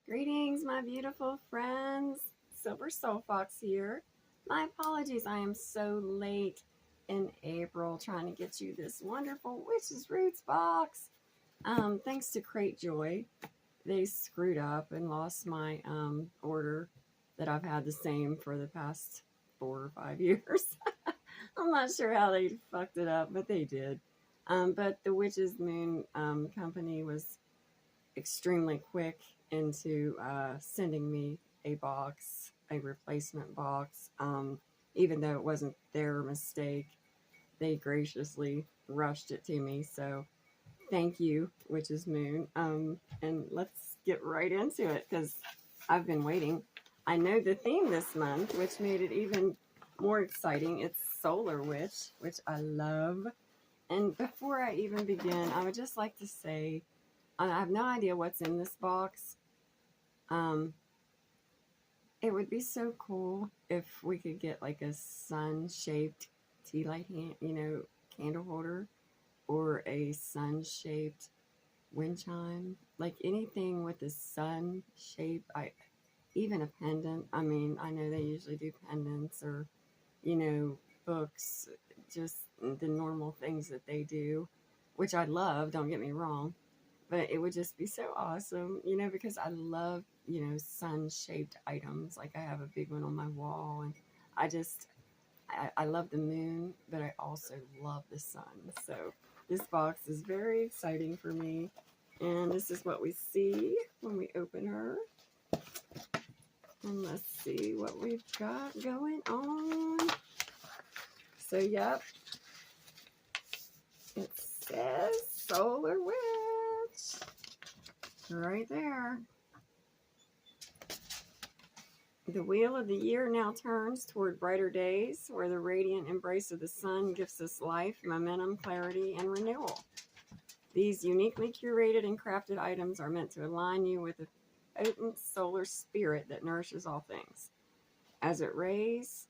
Greetings, my beautiful friends. Silver Soul Fox here. My apologies, I am so late in April trying to get you this wonderful Witch's Roots box. Thanks to Crate Joy, they screwed up and lost my order that I've had the same for the past 4 or 5 years. I'm not sure how they fucked it up, but they did. But the Witch's Moon company was extremely quick into sending me a box, a replacement box. Even though it wasn't their mistake, they graciously rushed it to me. So thank you, Witch's Moon. And let's get right into it because I've been waiting. I know the theme this month, which made it even more exciting. It's Solar Witch, which I love. And before I even begin, I would just like to say, I have no idea what's in this box. It would be so cool if we could get like a sun-shaped tea light candle holder, or a sun-shaped wind chime, like anything with a sun shape. Even a pendant. I mean, I know they usually do pendants or, books, just the normal things that they do, which I love, don't get me wrong. But it would just be so awesome, because I love, sun-shaped items. Like I have a big one on my wall, and I love the moon, but I also love the sun. So this box is very exciting for me. And this is what we see when we open her. And let's see what we've got going on. So, yep. It says Solar Witch right there. The wheel of the year now turns toward brighter days, where the radiant embrace of the sun gives us life, momentum, clarity, and renewal. These uniquely curated and crafted items are meant to align you with a potent solar spirit that nourishes all things. As it rays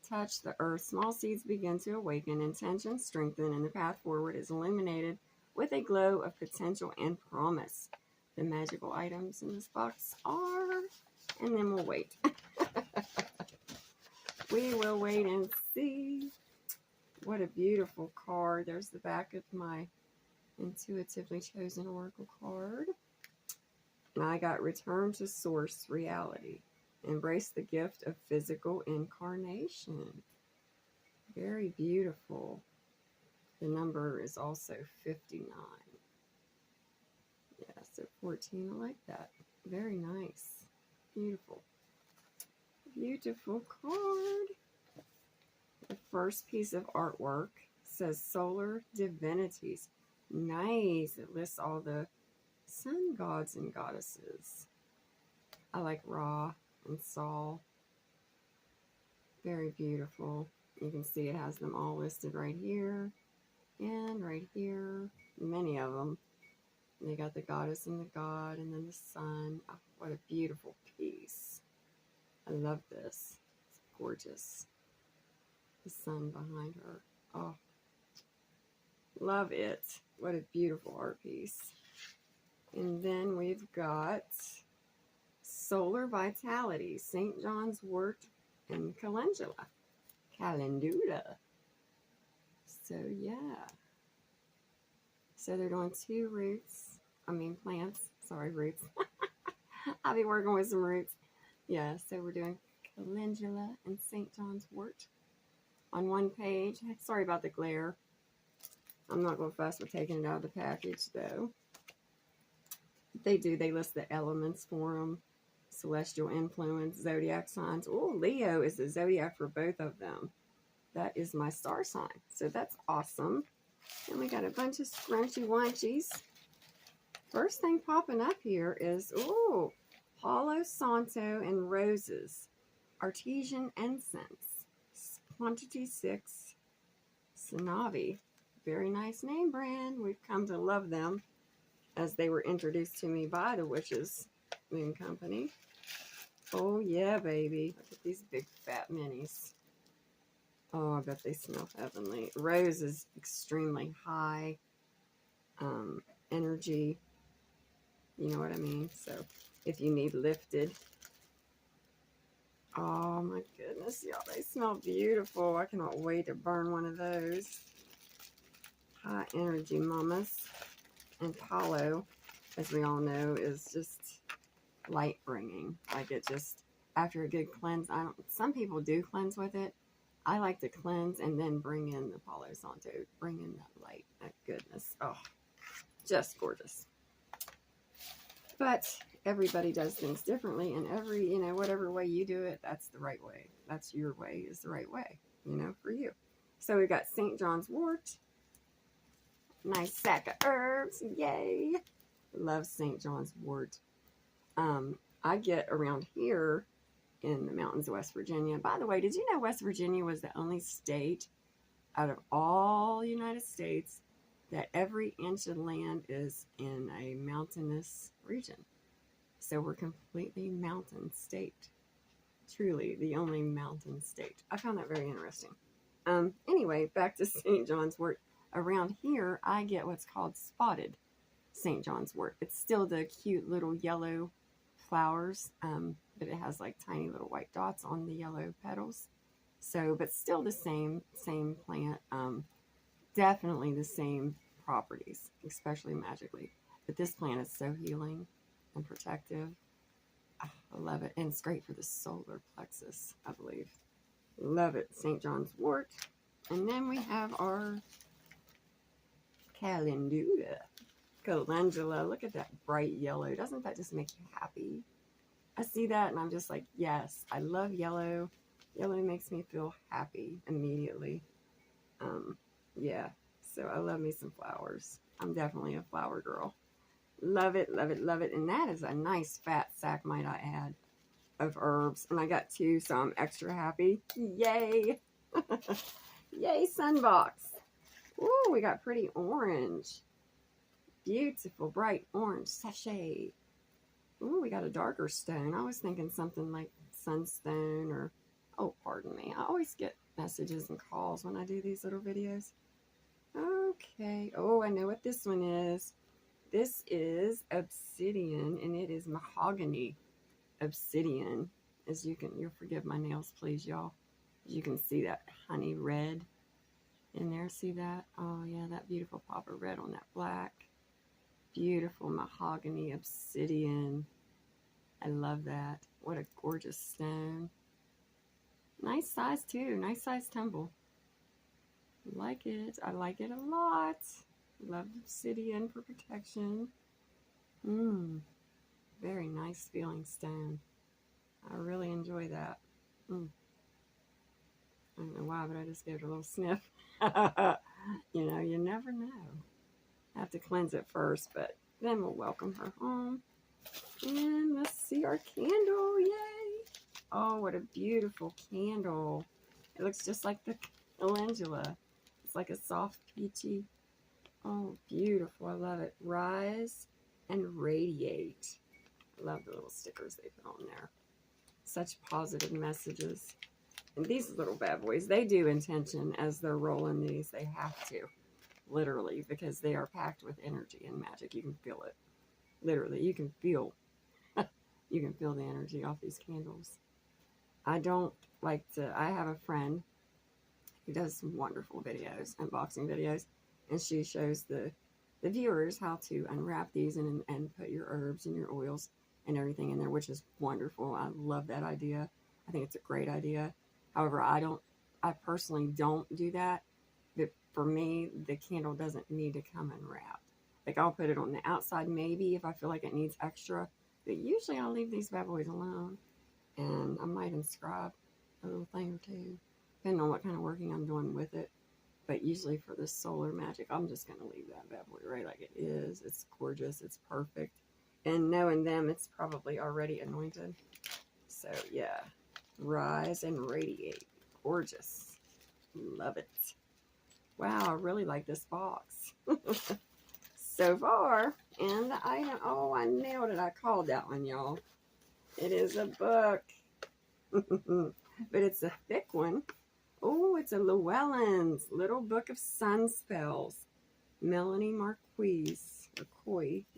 touch the earth, small seeds begin to awaken, intentions strengthen, and the path forward is illuminated with a glow of potential and promise. The magical items in this box are, and then we'll wait. We will wait and see. What a beautiful card. There's the back of my intuitively chosen oracle card. And I got Return to Source Reality. Embrace the gift of physical incarnation. Very beautiful. The number is also 59. Yeah, so 14. I like that. Very nice. Beautiful. Beautiful card. The first piece of artwork says Solar Divinities. Nice. It lists all the sun gods and goddesses. I like Ra and Sol. Very beautiful. You can see it has them all listed right here and right here. Many of them. They got the goddess and the god, and then the sun. Oh, what a beautiful piece. I love this. It's gorgeous. The sun behind her. Oh, love it. What a beautiful art piece. And then we've got Solar Vitality, St. John's Wort and Calendula. So, yeah. So they're doing plants. Sorry, roots. I'll be working with some roots. Yeah, so we're doing Calendula and St. John's Wort on one page. Sorry about the glare. I'm not going to fuss with taking it out of the package, though. They list the elements for them. Celestial influence, zodiac signs. Oh, Leo is the zodiac for both of them. That is my star sign. So that's awesome. And we got a bunch of scrunchy wunchies. First thing popping up here is, Palo Santo and Roses. Artesian Incense. Quantity 6. Sanavi. Very nice name brand. We've come to love them as they were introduced to me by the Witch's Moon Company. Oh, yeah, baby. Look at these big fat minis. Oh, I bet they smell heavenly. Rose is extremely high energy. You know what I mean? So if you need lifted. Oh my goodness, y'all, they smell beautiful. I cannot wait to burn one of those. High Energy Mamas. And Palo, as we all know, is just light bringing. Like, it just, after a good cleanse, some people do cleanse with it. I like to cleanse and then bring in the Palo Santo. Bring in that light, that goodness. Oh, just gorgeous. But everybody does things differently, and every, whatever way you do it, that's the right way. That's your way is the right way, for you. So we got St. John's wort. Nice sack of herbs. Yay. Love St. John's wort. I get around here in the mountains of West Virginia. By the way, did you know West Virginia was the only state out of all the United States that every inch of land is in a mountainous region? So we're completely mountain state. Truly the only mountain state. I found that very interesting. Anyway, back to St. John's wort. Around here, I get what's called spotted St. John's wort. It's still the cute little yellow flowers, but it has like tiny little white dots on the yellow petals. So, but still the same plant. Definitely the same properties, especially magically. But this plant is so healing and protective. I love it. And it's great for the solar plexus, I believe. Love it. St. John's wort. And then we have our calendula. Calendula. Look at that bright yellow. Doesn't that just make you happy? I see that and I'm just like, yes, I love yellow. Yellow makes me feel happy immediately. Yeah, so I love me some flowers. I'm definitely a flower girl. Love it, love it, love it. And that is a nice fat sack, might I add, of herbs. And I got 2, so I'm extra happy. Yay! Yay, Sunbox. Ooh, we got pretty orange. Beautiful, bright orange sachet. Ooh, we got a darker stone. I was thinking something like sunstone or, oh, pardon me. I always get messages and calls when I do these little videos. Okay. Oh, I know what this one is. This is obsidian, and it is mahogany obsidian. As you'll forgive my nails, please, y'all. You can see that honey red in there. See that? Oh, yeah, that beautiful pop of red on that black. Beautiful mahogany obsidian. I love that. What a gorgeous stone. Nice size, too. Nice size tumble. Like it. I like it a lot. Love obsidian for protection. Very nice feeling stone. I really enjoy that. I don't know why, but I just gave it a little sniff. You never know. I have to cleanse it first, but then we'll welcome her home. And let's see our candle. Yay! Oh, what a beautiful candle. It looks just like the calendula. It's like a soft peachy. Oh, beautiful. I love it. Rise and radiate. I love the little stickers they put on there. Such positive messages. And these little bad boys, they do intention as they're rolling these. They have to. Literally, because they are packed with energy and magic. You can feel it. Literally, you can feel you can feel the energy off these candles. I don't like to, I have a friend who does some wonderful videos, unboxing videos, and she shows the viewers how to unwrap these and put your herbs and your oils and everything in there, which is wonderful. I love that idea. I think it's a great idea. However, I personally don't do that. But for me, the candle doesn't need to come unwrapped. Like, I'll put it on the outside maybe if I feel like it needs extra. But usually I'll leave these bad boys alone. And I might inscribe a little thing or two, depending on what kind of working I'm doing with it. But usually for this solar magic, I'm just going to leave that bad boy right like it is. It's gorgeous. It's perfect. And knowing them, it's probably already anointed. So, yeah. Rise and radiate. Gorgeous. Love it. Wow, I really like this box. So far. And the item, oh, I nailed it. I called that one, y'all. It is a book. But it's a thick one. Oh, it's a Llewellyn's Little Book of Sun Spells. Melanie Marcois.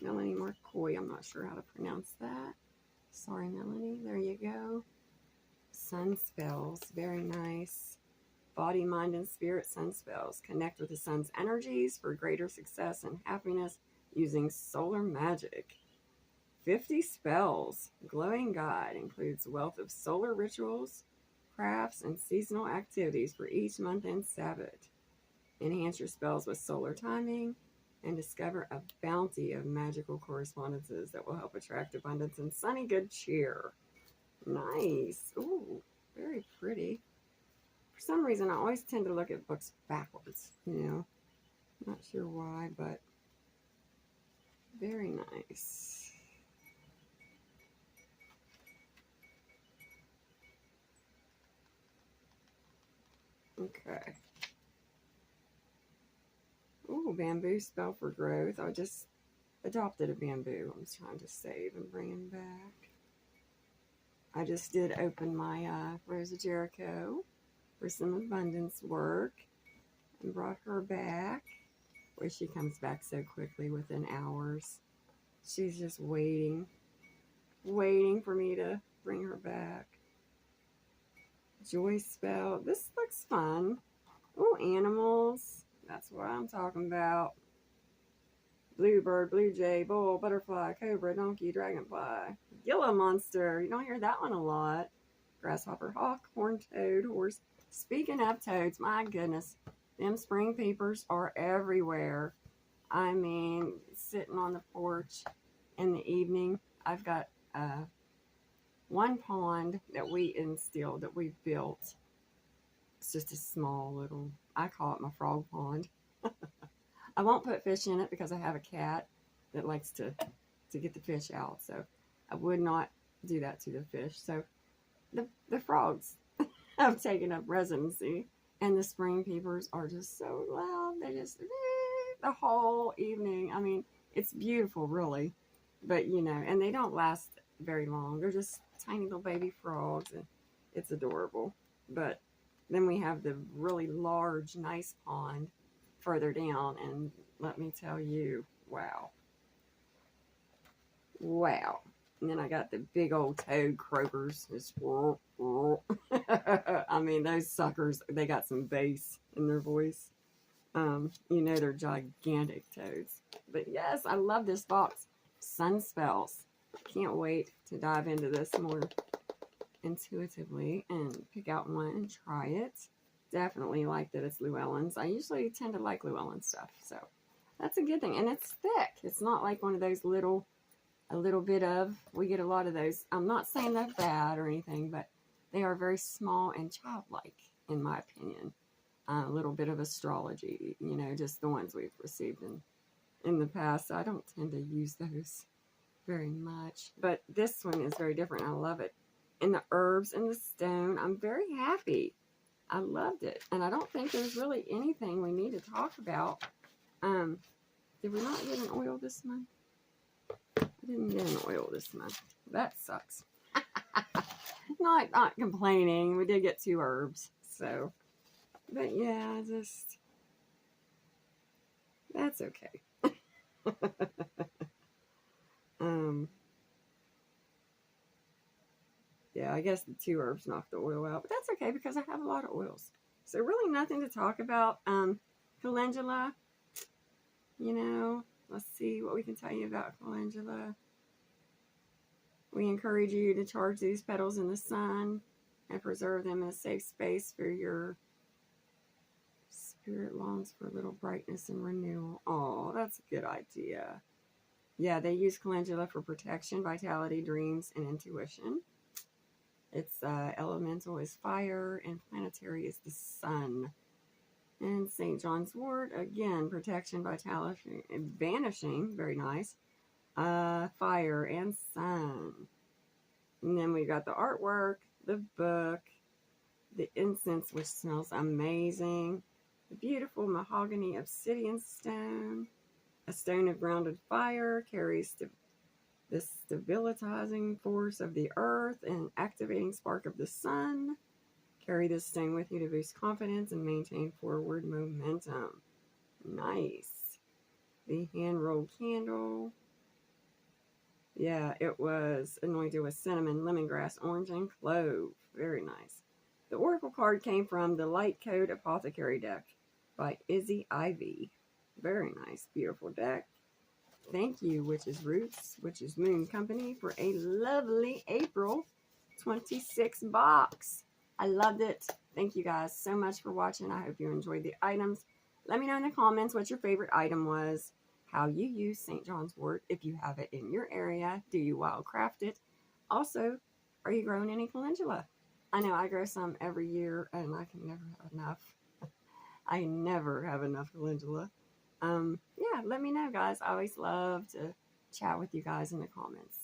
Melanie Marcois. I'm not sure how to pronounce that. Sorry, Melanie. There you go. Sun spells. Very nice. Body, mind, and spirit sun spells. Connect with the sun's energies for greater success and happiness using solar magic. 50 spells. Glowing guide includes a wealth of solar rituals, crafts, and seasonal activities for each month and Sabbath. Enhance your spells with solar timing and discover a bounty of magical correspondences that will help attract abundance and sunny good cheer. Nice. Ooh, very pretty. For some reason, I always tend to look at books backwards, you know. Not sure why, but very nice. Okay. Ooh, bamboo spell for growth. I just adopted a bamboo. I'm trying to save and bring him back. I just did open my Rose of Jericho for some abundance work and brought her back. Where she comes back so quickly within hours. She's just waiting for me to bring her back. Joy spell. This looks fun. Oh, animals. That's what I'm talking about. Bluebird, blue jay, bull, butterfly, cobra, donkey, dragonfly. Gila monster. You don't hear that one a lot. Grasshopper, hawk, horned toad, horse. Speaking of toads, my goodness, them spring peepers are everywhere. I mean, sitting on the porch in the evening, I've got one pond that we instilled, that we built. It's just a small little, I call it my frog pond. I won't put fish in it because I have a cat that likes to get the fish out. So I would not do that to the fish. So the frogs have taken up residency, and the spring peepers are just so loud. They just the whole evening. I mean, it's beautiful, really, but you know, and they don't last very long. They're just tiny little baby frogs, and it's adorable. But then we have the really large, nice pond further down, and let me tell you, wow. And then I got the big old toad croakers. Just I mean, those suckers, they got some bass in their voice. You know, they're gigantic toads. But yes, I love this box. Sun spells. Can't wait to dive into this more intuitively and pick out one and try it. Definitely like that it's Llewellyn's. I usually tend to like Llewellyn stuff, so that's a good thing. And it's thick. It's not like one of those little, a little bit of, we get a lot of those. I'm not saying they're bad or anything, but they are very small and childlike, in my opinion. A little bit of astrology, you know, just the ones we've received in the past. I don't tend to use those very much, but this one is very different. I love it. And the herbs and the stone, I'm very happy. I loved it. And I don't think there's really anything we need to talk about. Did we not get an oil this month? I didn't get an oil this month. That sucks. Not complaining. We did get 2 herbs. So, but yeah, just, that's okay. Yeah, I guess the 2 herbs knocked the oil out, but that's okay because I have a lot of oils. So really nothing to talk about. Calendula, you know, let's see what we can tell you about calendula. We encourage you to charge these petals in the sun and preserve them in a safe space for your spirit longs for a little brightness and renewal. Oh, that's a good idea. Yeah, they use calendula for protection, vitality, dreams, and intuition. Its elemental is fire, and planetary is the sun. And St. John's wort, again, protection, vitality, and vanishing, very nice. Fire and sun. And then we got the artwork, the book, the incense, which smells amazing, the beautiful mahogany obsidian stone, a stone of grounded fire, carries the stabilizing force of the earth and activating spark of the sun. Carry this stone with you to boost confidence and maintain forward momentum. Nice. The hand-rolled candle. Yeah, it was anointed with cinnamon, lemongrass, orange, and clove. Very nice. The oracle card came from the Light Code Apothecary deck by Izzy Ivy. Very nice, beautiful deck. Thank you, Witches Roots, Witches Moon Company, for a lovely April 26 box. I loved it. Thank you guys so much for watching. I hope you enjoyed the items. Let me know in the comments what your favorite item was, how you use St. John's wort, if you have it in your area. Do you wildcraft it? Also, are you growing any calendula? I know I grow some every year and I can never have enough. I never have enough calendula. Yeah, let me know, guys. I always love to chat with you guys in the comments.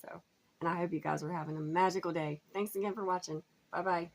And I hope you guys are having a magical day. Thanks again for watching. Bye-bye.